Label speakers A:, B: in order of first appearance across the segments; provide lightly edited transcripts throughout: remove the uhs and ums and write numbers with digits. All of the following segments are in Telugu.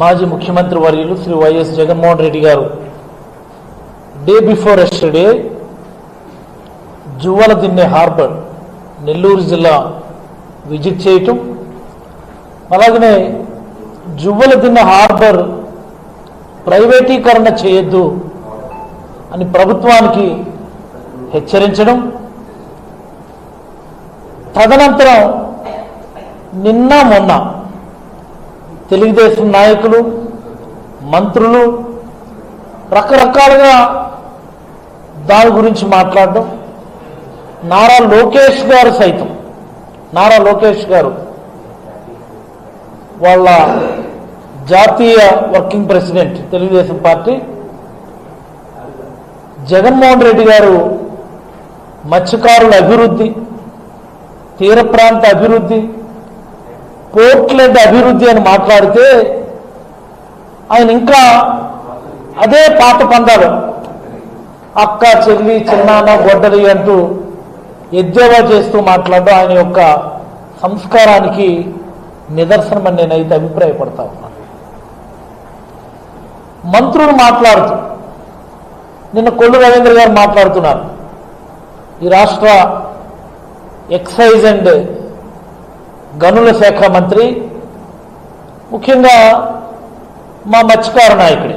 A: మాజీ ముఖ్యమంత్రి వర్యులు శ్రీ వైఎస్ జగన్మోహన్ రెడ్డి గారు day before yesterday Juvvaladinne harbour Nellore జిల్లా విజిట్ చేయటం, అలాగనే జువ్వలదిన్నె హార్బర్ ప్రైవేటీకరణ చేయొద్దు అని ప్రభుత్వానికి హెచ్చరించడం, తదనంతరం నిన్న మొన్న తెలుగుదేశం నాయకులు మంత్రులు రకరకాలుగా దాని గురించి మాట్లాడడం, నారా లోకేష్ గారు సైతం వాళ్ళ జాతీయ working president Telugu Desam party Jaganmohan Reddy గారు మత్స్యకారుల అభివృద్ధి, తీర ప్రాంత అభివృద్ధి, పోర్ట్లెడ్ అభివృద్ధి అని మాట్లాడితే ఆయన ఇంకా అదే పాత పందాలు అక్క చెల్లి చిన్నాన్న గొడ్డలి అంటూ ఎద్దేవా చేస్తూ మాట్లాడడం ఆయన యొక్క సంస్కారానికి నిదర్శనమని నేనైతే అభిప్రాయపడతా ఉన్నాను. మంత్రులు మాట్లాడుతూ నిన్న కొల్లు రవీంద్ర గారు మాట్లాడుతున్నారు, ఈ రాష్ట్ర ఎక్సైజ్ అండ్ గనుల శాఖ మంత్రి, ముఖ్యంగా మా మత్స్యకారు నాయకుడే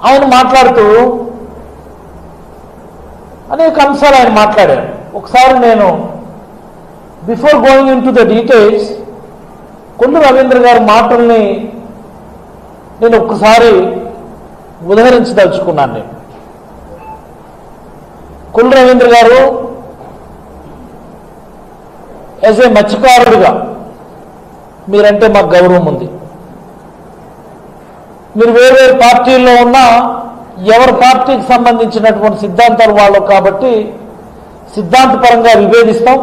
A: ఆయన మాట్లాడుతూ అనేక అంశాలు ఆయన మాట్లాడారు. ఒకసారి నేను before going in to the details Kollu Ravindra గారి మాటల్ని నేను ఒక్కసారి ఉదహరించదలుచుకున్నాను. నేను కొల్లు రవీంద్ర గారు యాజ్ ఏ మత్స్యకారుడిగా మీరంటే మాకు గౌరవం ఉంది. మీరు వేరు పార్టీల్లో ఉన్నా ఎవరి పార్టీకి సంబంధించినటువంటి సిద్ధాంతాలు వాళ్ళు కాబట్టి సిద్ధాంతపరంగా విభేదిస్తాం.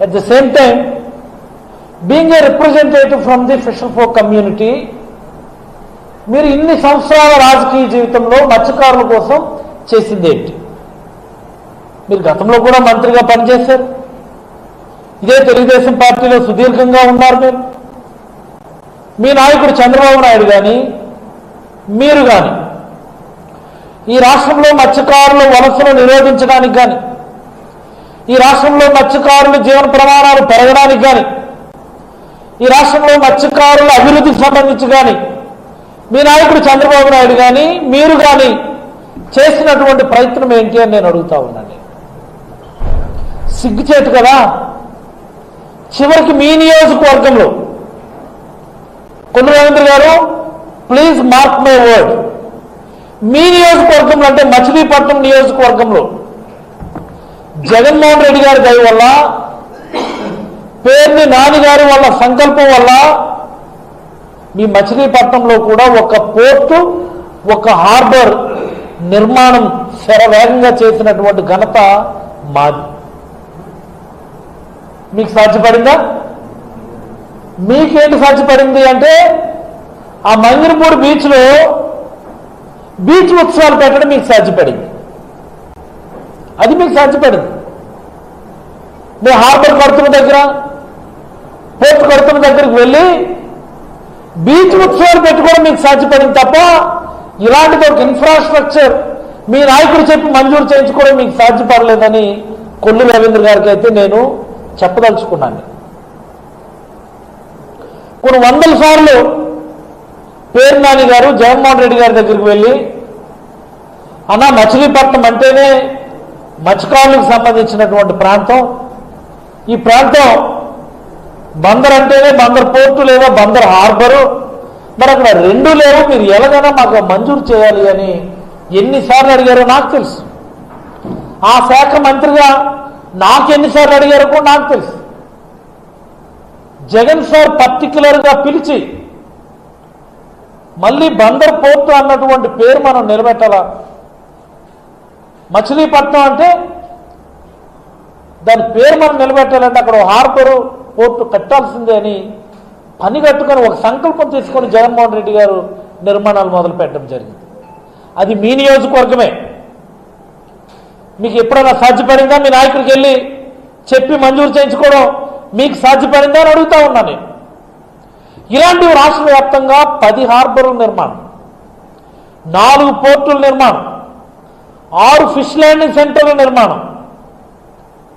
A: At the same time being a representative from the fisher folk community, మీరు ఇన్ని సంవత్సరాల రాజకీయ జీవితంలో మత్స్యకారుల కోసం చేసింది ఏంటి? మీరు గతంలో కూడా మంత్రిగా పనిచేశారు, ఇదే తెలుగుదేశం పార్టీలో సుదీర్ఘంగా ఉన్నారు. మీరు మీ నాయకుడు చంద్రబాబు నాయుడు కానీ మీరు కానీ ఈ రాష్ట్రంలో మత్స్యకారుల వలసను నిరోధించడానికి కానీ, ఈ రాష్ట్రంలో మత్స్యకారుల జీవన ప్రమాణాలు పెరగడానికి కానీ, ఈ రాష్ట్రంలో మత్స్యకారుల అభివృద్ధికి సంబంధించి కానీ మీ నాయకుడు చంద్రబాబు నాయుడు కానీ మీరు కానీ చేసినటువంటి ప్రయత్నం ఏంటి అని నేను అడుగుతా ఉన్నాను. సిగ్గుచేటు కదా. చివరికి మీ నియోజకవర్గంలో కొల్లు రవీంద్ర గారు, ప్లీజ్ మార్క్ మై వర్డ్, మీ నియోజకవర్గంలో అంటే మచిలీపట్నం నియోజకవర్గంలో జగన్మోహన్ రెడ్డి గారి దయ వల్ల, పేర్ని నాని గారి వాళ్ళ సంకల్పం వల్ల మీ మచిలీపట్నంలో కూడా ఒక పోర్టు, ఒక హార్బర్ నిర్మాణం శరవేగంగా చేసినటువంటి ఘనత మాది. మీకు సాధ్యపడిందా? మీకేంటి సాధ్యపడింది అంటే ఆ మంగినపూడి బీచ్లో బీచ్ ఉత్సవాలు పెట్టడం మీకు సాధ్యపడింది. అది మీకు సాధ్యపడింది. నేను హార్బర్ కడుతున్న దగ్గర, పోర్ట్ కడుతున్న దగ్గరికి వెళ్ళి బీచ్ ఉత్సవాలు పెట్టుకోవడం మీకు సాధ్యపడింది తప్ప ఇలాంటిది ఒక ఇన్ఫ్రాస్ట్రక్చర్ మీ నాయకుడు చెప్పి మంజూరు చేయించుకోవడం మీకు సాధ్యపడలేదని కొల్లు రవీంద్ర గారికి అయితే నేను చెప్పదలుచుకున్నాను. కొన్ని వందల సార్లు పేరు నాని గారు జగన్మోహన్ రెడ్డి గారి దగ్గరికి వెళ్ళి, అన్నా మచిలీపట్నం అంటేనే మత్స్యకారులకు సంబంధించినటువంటి ప్రాంతం, ఈ ప్రాంతం బందర్ అంటేనే బందర్ పోర్టు లేదా బందర్ హార్బరు, మరి అక్కడ రెండు లేవు, మీరు ఎలాగైనా మాకు మంజూరు చేయాలి అని ఎన్నిసార్లు అడిగారో నాకు తెలుసు. ఆ శాఖ మంత్రిగా నాకు ఎన్నిసార్లు అడిగారో కూడా నాకు తెలుసు. జగన్ సార్ పర్టికులర్గా పిలిచి మళ్ళీ బందర్ పోర్టు అన్నటువంటి పేరు మనం నిలబెట్టాలా? మచిలీపట్నం అంటే దాని పేరు మనం నిలబెట్టాలంటే అక్కడ హార్బరు పోర్టు కట్టాల్సిందే అని పని కట్టుకొని ఒక సంకల్పం తీసుకొని జగన్మోహన్ రెడ్డి గారు నిర్మాణాలు మొదలు పెట్టడం జరిగింది. అది మీ నియోజకవర్గమే. మీకు ఎప్పుడైనా సాధ్యపడిందా మీ నాయకుడికి వెళ్ళి చెప్పి మంజూరు చేయించుకోవడం? మీకు సాధ్యపడిందా అని అడుగుతా ఉన్నా నేను. ఇలాంటివి రాష్ట్ర వ్యాప్తంగా 10 హార్బర్ల నిర్మాణం, 4 పోర్టుల నిర్మాణం, 6 ఫిష్ ల్యాండింగ్ సెంటర్ల నిర్మాణం.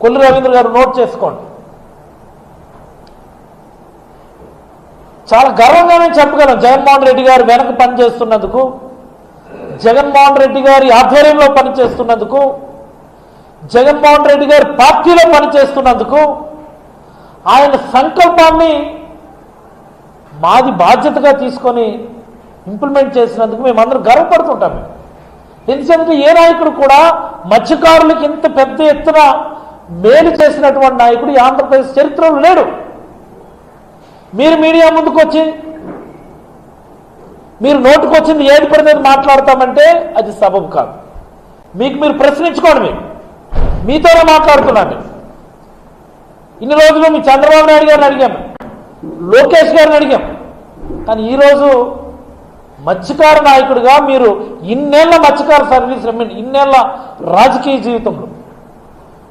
A: కొల్లు రవీంద్ర గారు నోట్ చేసుకోండి. చాలా గర్వంగా నేను చెప్పగలను, జగన్మోహన్ రెడ్డి గారు వెనక పనిచేస్తున్నందుకు, జగన్మోహన్ రెడ్డి గారి ఆధ్వర్యంలో పనిచేస్తున్నందుకు, జగన్మోహన్ రెడ్డి గారి పార్టీలో పనిచేస్తున్నందుకు, ఆయన సంకల్పాన్ని మాది బాధ్యతగా తీసుకొని ఇంప్లిమెంట్ చేసినందుకు మేమందరం గర్వపడుతుంటాం. ఎందుకంటే ఏ నాయకుడు కూడా మత్స్యకారులకు ఇంత పెద్ద ఎత్తున మేలు చేసినటువంటి నాయకుడు ఈ ఆంధ్రప్రదేశ్ చరిత్రలో లేడు. మీరు మీడియా ముందుకు వచ్చి మీరు నోటుకొచ్చింది ఏది పడితే మాట్లాడతామంటే అది సబబు కాదు. మీకు మీరు ప్రశ్నించుకోండి. మీతోనే మాట్లాడుతున్నాను. ఇన్ని రోజులు మీ చంద్రబాబు నాయుడు గారిని అడిగాం, లోకేష్ గారిని అడిగాం. కానీ ఈరోజు మత్స్యకార నాయకుడిగా మీరు ఇన్నేళ్ల మత్స్యకార సర్వీస్, ఇన్నేళ్ల రాజకీయ జీవితంలో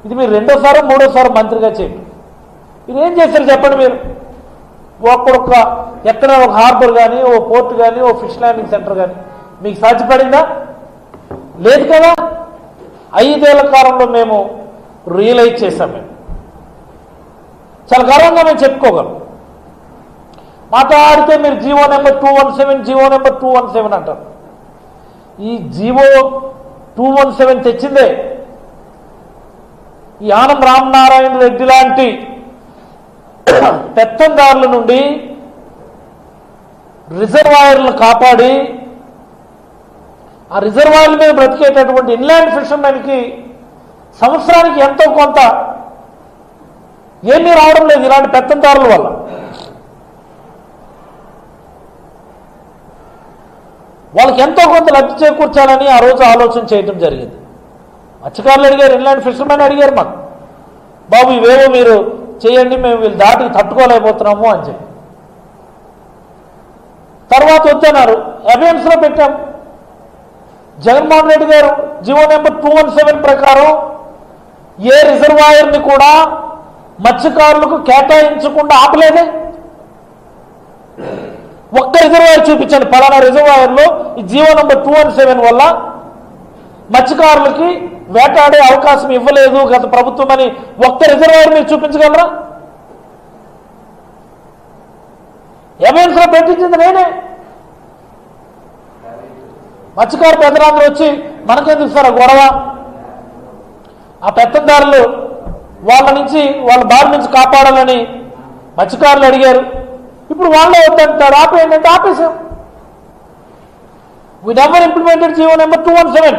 A: ఇది మీరు 2వ, 3వ మంత్రిగా చేయండి. మీరు ఏం చేశారు చెప్పండి. మీరు ఒక్కొక్క ఎక్కడ ఒక హార్బర్ కానీ, ఓ పోర్ట్ కానీ, ఓ ఫిష్ ల్యాండింగ్ సెంటర్ కానీ మీకు సాధ్యపడిందా? లేదు కదా. 5 ఏళ్ల కాలంలో మేము రియలైజ్ చేశాం. మేము చాలా గర్వంగా మేము చెప్పుకోగలం. మాట్లాడితే మీరు జీవో నెంబర్ 217, జీవో నెంబర్ 217 అంటారు. ఈ జీవో 217 తెచ్చిందే ఈ ఆనం రామనారాయణ రెడ్డి లాంటి పెత్తందారుల నుండి రిజర్వాయర్లను కాపాడి ఆ రిజర్వాయర్ల మీద బ్రతికేటటువంటి ఇన్లాండ్ ఫిషర్మెన్కి సంవత్సరానికి ఎంతో కొంత ఏమీ రావడం లేదు ఇలాంటి పెత్తందారుల వల్ల. వాళ్ళకి ఎంతో కొంత లబ్ధి చేకూర్చాలని ఆ రోజు ఆలోచన చేయడం జరిగింది. మత్స్యకారులు అడిగారు, ఇన్లాండ్ ఫిషర్మెన్ అడిగారు, మాకు బాబు ఇవేవో మీరు చేయండి, మేము వీళ్ళు దాటికి తట్టుకోలేకపోతున్నాము అని చెప్పి. తర్వాత వచ్చన్నారు, అబియన్స్లో పెట్టాం. జగన్మోహన్ రెడ్డి గారు జీవో నెంబర్ 217 ప్రకారం ఏ రిజర్వాయర్ని కూడా మత్స్యకారులకు కేటాయించకుండా ఆపలేదే. ఒక్క రిజర్వాయర్ చూపించండి, పలానా రిజర్వాయర్లో ఈ జీవో నెంబర్ 217 వల్ల మత్స్యకారులకి వేటాడే అవకాశం ఇవ్వలేదు గత ప్రభుత్వం అని ఒక్క రిజర్వాయర్ మీరు చూపించగలరా? ఎవిడెన్స్ లో పెట్టించింది నేనే. మత్స్యకారు పెద్దలందరూ వచ్చి మనకెందుకు సార్ గొడవ, ఆ పెత్తందారులు వాళ్ళ బారి నుంచి కాపాడాలని మత్స్యకారులు అడిగారు. ఇప్పుడు వాళ్ళే వద్దంటారు, ఆపేయండి అంటే ఆపేసాం. We never implemented GO number 217.